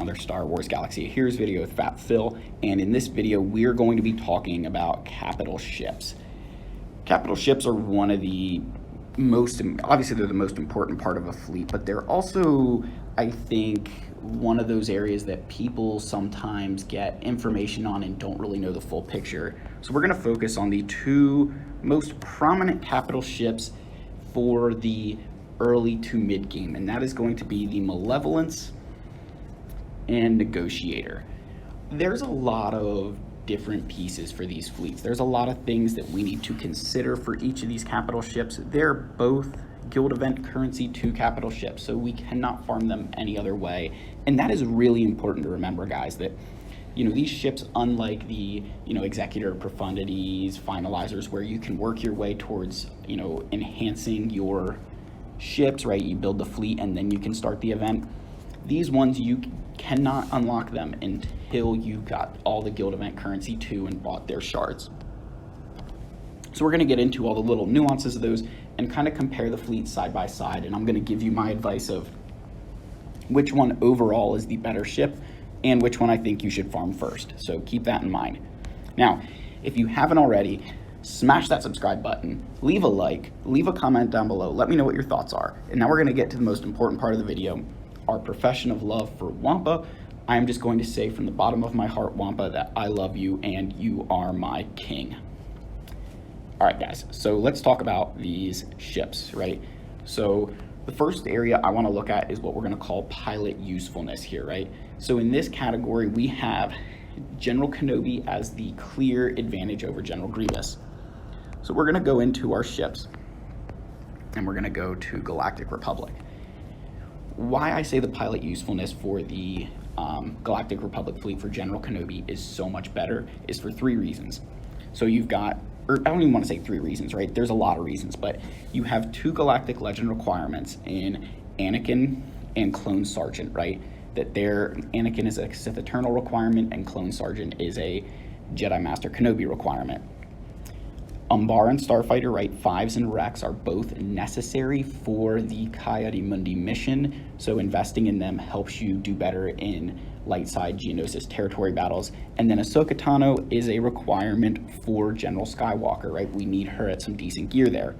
another Star Wars Galaxy of Heroes video with Fat Phil, and in this video we're going to be talking about capital ships. Capital ships are one of the obviously they're the most important part of a fleet, but they're also, I think, one of those areas that people sometimes get information on and don't really know the full picture. So we're going to focus on the two most prominent capital ships for the early to mid game, and that is going to be the Malevolence and Negotiator. There's a lot of different pieces for these fleets. There's a lot of things that we need to consider for each of these capital ships. They're both guild event currency 2 capital ships, so we cannot farm them any other way. And that is really important to remember, guys, that these ships, unlike the Executor, Profundities, Finalizers, where you can work your way towards enhancing your ships, right? You build the fleet and then you can start the event. These ones, you cannot unlock them until you got all the guild event currency 2 and bought their shards. So we're going to get into all the little nuances of those and kind of compare the fleets side by side, and I'm going to give you my advice of which one overall is the better ship and which one I think you should farm first. So keep that in mind. Now, if you haven't already, smash that subscribe button, leave a like, leave a comment down below, let me know what your thoughts are. And now we're going to get to the most important part of the video, our profession of love for Wampa. I am just going to say from the bottom of my heart, Wampa, that I love you and you are my king. All right, guys, so let's talk about these ships, right? So the first area I want to look at is what we're going to call pilot usefulness here, right? So in this category, we have General Kenobi as the clear advantage over General Grievous. So we're going to go into our ships, and we're going to go to Galactic Republic. Why I say the pilot usefulness for the Galactic Republic fleet for General Kenobi is so much better is for 3 reasons. So you've got, or I don't even want to say 3 reasons, right? There's a lot of reasons, but you have 2 Galactic Legend requirements in Anakin and Clone Sergeant, right? That Anakin is a Sith Eternal requirement and Clone Sergeant is a Jedi Master Kenobi requirement. Umbar and Starfighter, right, 5s and Rex are both necessary for the Coyote Mundi mission, so investing in them helps you do better in light side Geonosis territory battles. And then Ahsoka Tano is a requirement for General Skywalker, right? We need her at some decent gear there.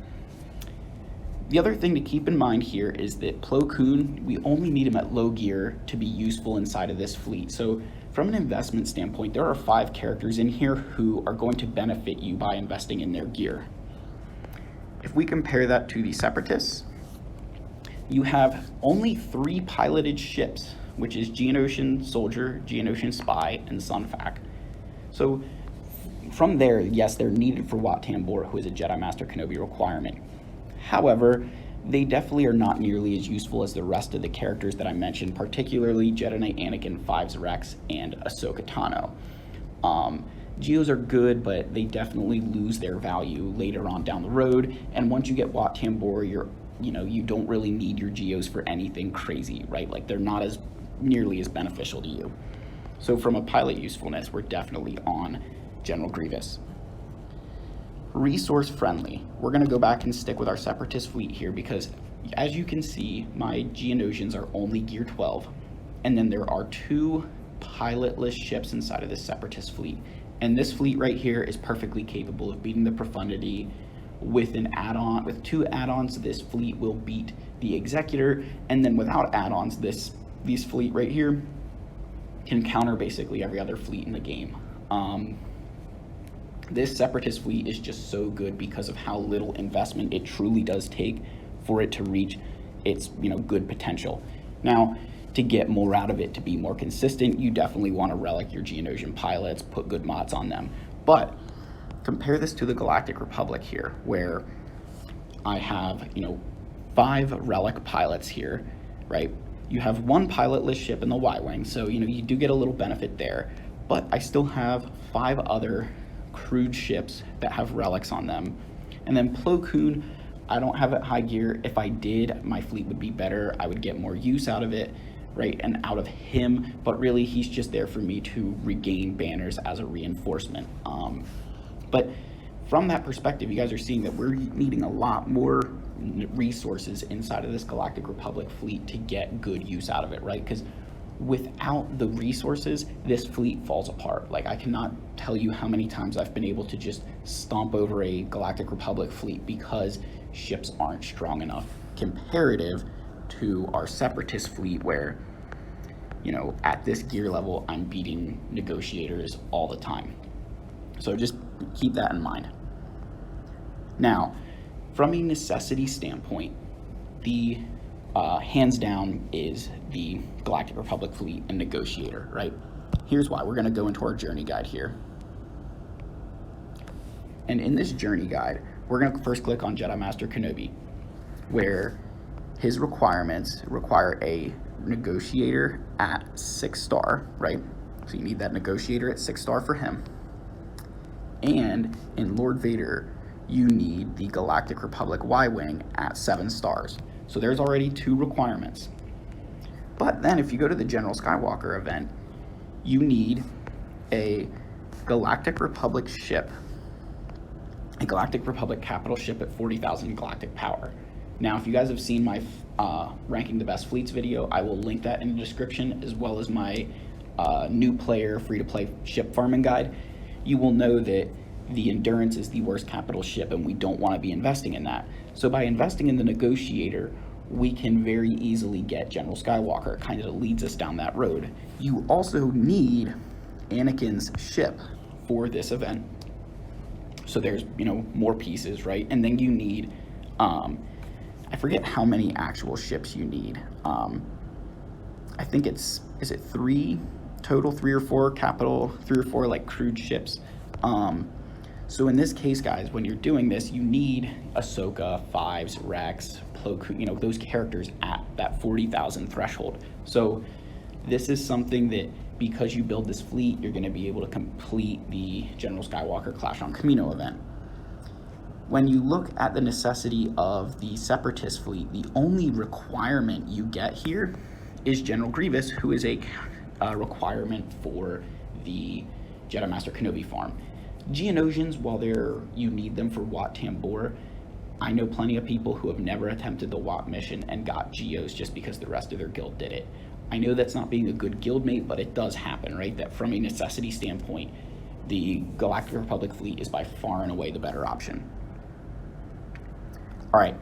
The other thing to keep in mind here is that Plo Koon, we only need him at low gear to be useful inside of this fleet. So from an investment standpoint, there are 5 characters in here who are going to benefit you by investing in their gear. If we compare that to the Separatists, you have only 3 piloted ships, which is Geonosian Soldier, Geonosian Spy, and Sunfac. So from there, yes, they're needed for Wat Tambor, who is a Jedi Master Kenobi requirement. However, they definitely are not nearly as useful as the rest of the characters that I mentioned, particularly Jedi Knight Anakin, 5's Rex, and Ahsoka Tano. Geos are good, but they definitely lose their value later on down the road, and once you get Wat Tambor, you don't really need your Geos for anything crazy, right? Like, they're not as nearly as beneficial to you. So from a pilot usefulness, we're definitely on General Grievous. Resource friendly. We're going to go back and stick with our Separatist fleet here because, as you can see, my Geonosians are only gear 12, and then there are 2 pilotless ships inside of this Separatist fleet. And this fleet right here is perfectly capable of beating the Profundity with an add-on. With 2 add-ons, this fleet will beat the Executor, and then without add-ons, this fleet right here can counter basically every other fleet in the game. This Separatist fleet is just so good because of how little investment it truly does take for it to reach its good potential. Now, to get more out of it, to be more consistent, you definitely want to relic your Geonosian pilots, put good mods on them. But compare this to the Galactic Republic here, where I have 5 relic pilots here, right? You have 1 pilotless ship in the Y-Wing, so you do get a little benefit there, but I still have 5 other crewed ships that have relics on them. And then Plo Koon, I don't have it high gear. If I did, my fleet would be better. I would get more use out of it, right, and out of him, but really he's just there for me to regain banners as a reinforcement. But from that perspective, you guys are seeing that we're needing a lot more resources inside of this Galactic Republic fleet to get good use out of it, right? Because without the resources, this fleet falls apart. Like, I cannot tell you how many times I've been able to just stomp over a Galactic Republic fleet because ships aren't strong enough comparative to our Separatist fleet, where, you know, at this gear level, I'm beating negotiators all the time. So just keep that in mind. Now, from a necessity standpoint, the hands down is the Galactic Republic fleet and negotiator, right? Here's why. We're going to go into our journey guide here. And in this journey guide, we're going to first click on Jedi Master Kenobi, where his requirements require a negotiator at 6-star, right? So you need that negotiator at 6-star for him. And in Lord Vader, you need the Galactic Republic Y-Wing at 7 stars. So there's already 2 requirements. But then if you go to the General Skywalker event, you need a Galactic Republic ship, a Galactic Republic capital ship at 40,000 galactic power. Now, if you guys have seen my ranking the best fleets video, I will link that in the description, as well as my new player free-to-play ship farming guide. You will know that the Endurance is the worst capital ship, and we don't want to be investing in that. So by investing in the Negotiator, we can very easily get General Skywalker. It kind of leads us down that road. You also need Anakin's ship for this event. So there's, you know, more pieces, right? And then you need, I forget how many actual ships you need. I think is it 3 total, 3 or 4 capital, 3 or 4 like crewed ships. So in this case, guys, when you're doing this, you need Ahsoka, Fives, Rex, Plo Koon, you know, those characters at that 40,000 threshold. So this is something that, because you build this fleet, you're going to be able to complete the General Skywalker Clash on Camino event. When you look at the necessity of the Separatist fleet, the only requirement you get here is General Grievous, who is a requirement for the Jedi Master Kenobi farm. Geonosians, while you need them for Wat Tambor, I know plenty of people who have never attempted the Wat mission and got Geos just because the rest of their guild did it. I know that's not being a good guildmate, but it does happen, right? That from a necessity standpoint, the Galactic Republic fleet is by far and away the better option. All right,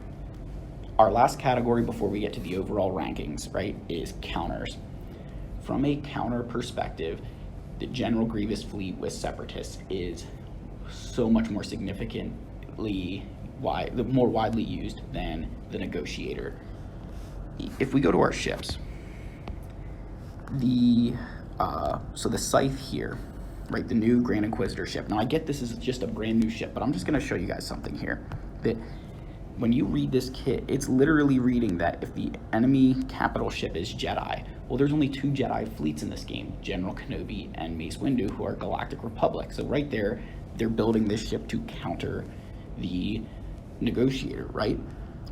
our last category before we get to the overall rankings, right, is counters. From a counter perspective, the General Grievous fleet with Separatists is so much more significantly more widely used than the Negotiator. If we go to our ships, so the Scythe here, right, the new Grand Inquisitor ship. Now I get this is just a brand new ship, but I'm just going to show you guys something here. That when you read this kit, it's literally reading that if the enemy capital ship is Jedi, well, there's only 2 Jedi fleets in this game, General Kenobi and Mace Windu, who are Galactic Republic. So right there, they're building this ship to counter the Negotiator, right?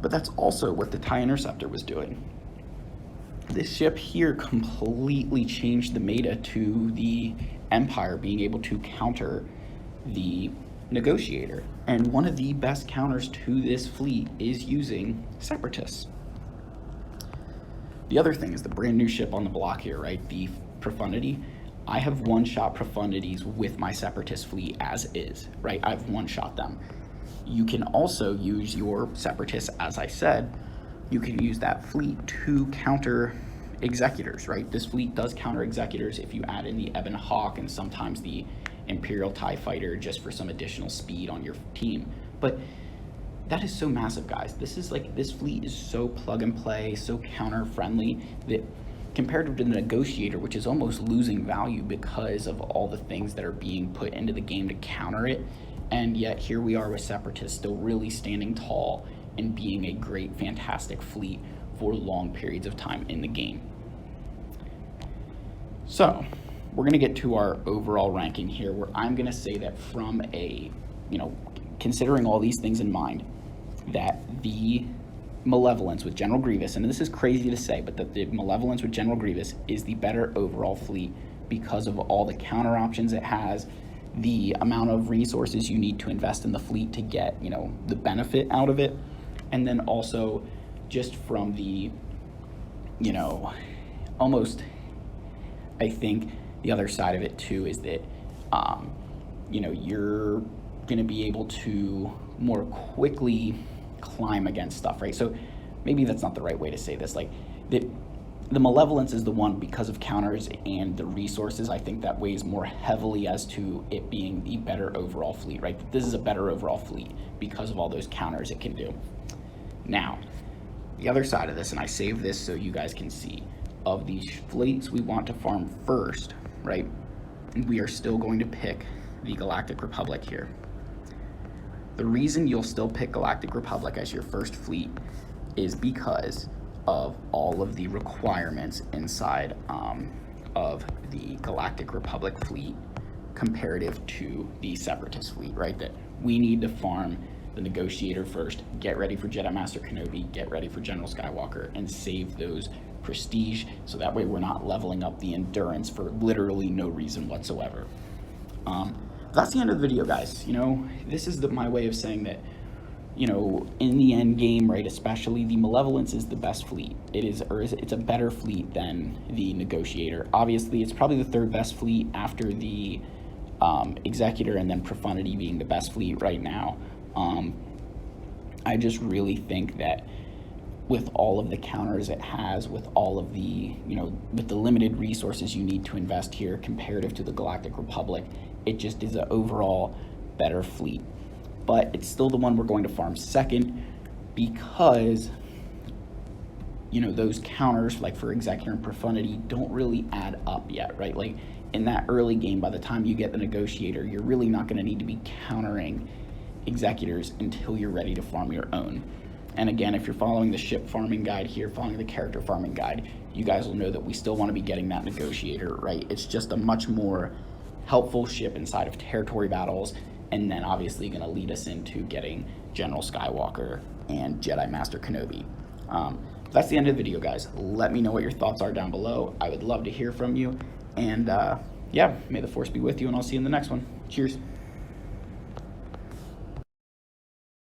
But that's also what the TIE Interceptor was doing. This ship here completely changed the meta to the Empire being able to counter the Negotiator. And one of the best counters to this fleet is using Separatists. The other thing is the brand new ship on the block here, right? The Profundity. I have one-shot Profundities with my Separatist fleet as is, right? I've one-shot them. You can also use your Separatists, as I said, you can use that fleet to counter Executors, right? This fleet does counter Executors if you add in the Ebon Hawk and sometimes the Imperial TIE Fighter just for some additional speed on your team. But that is so massive, guys. This fleet is so plug and play, so counter friendly that compared to the Negotiator, which is almost losing value because of all the things that are being put into the game to counter it. And yet here we are with Separatists still really standing tall and being a great, fantastic fleet for long periods of time in the game. So we're going to get to our overall ranking here, where I'm going to say that from a, considering all these things in mind, that the Malevolence with General Grievous, and this is crazy to say, but that the Malevolence with General Grievous is the better overall fleet because of all the counter options it has, the amount of resources you need to invest in the fleet to get, the benefit out of it, and then also just from the, almost I think the other side of it too is that, you're going to be able to more quickly climb against stuff, right? So maybe that's not the right way to say this. Like, the Malevolence is the one, because of counters and the resources, I think that weighs more heavily as to it being the better overall fleet, right? This is a better overall fleet because of all those counters it can do. Now, the other side of this, and I saved this so you guys can see, of these fleets we want to farm first, right? We are still going to pick the Galactic Republic here. The reason you'll still pick Galactic Republic as your first fleet is because of all of the requirements inside of the Galactic Republic fleet comparative to the Separatist fleet, right? That we need to farm the Negotiator first, get ready for Jedi Master Kenobi, get ready for General Skywalker, and save those prestige, so that way we're not leveling up the endurance for literally no reason whatsoever. That's the end of the video, guys. This is my way of saying that, in the end game, right, especially the Malevolence is the best fleet. It's a better fleet than the Negotiator. Obviously, it's probably the third best fleet after the Executor, and then Profundity being the best fleet right now. I just really think that with all of the counters it has, with all of the, with the limited resources you need to invest here comparative to the Galactic Republic, it just is an overall better fleet. But it's still the one we're going to farm second because, those counters, like for Executor and Profundity, don't really add up yet, right? Like in that early game, by the time you get the Negotiator, you're really not going to need to be countering Executors until you're ready to farm your own. And again, if you're following the ship farming guide here, following the character farming guide, you guys will know that we still want to be getting that Negotiator, right? It's just a much more helpful ship inside of territory battles, and then obviously going to lead us into getting General Skywalker and Jedi Master Kenobi. That's the end of the video, guys. Let me know what your thoughts are down below. I would love to hear from you. And yeah, may the Force be with you, and I'll see you in the next one. Cheers.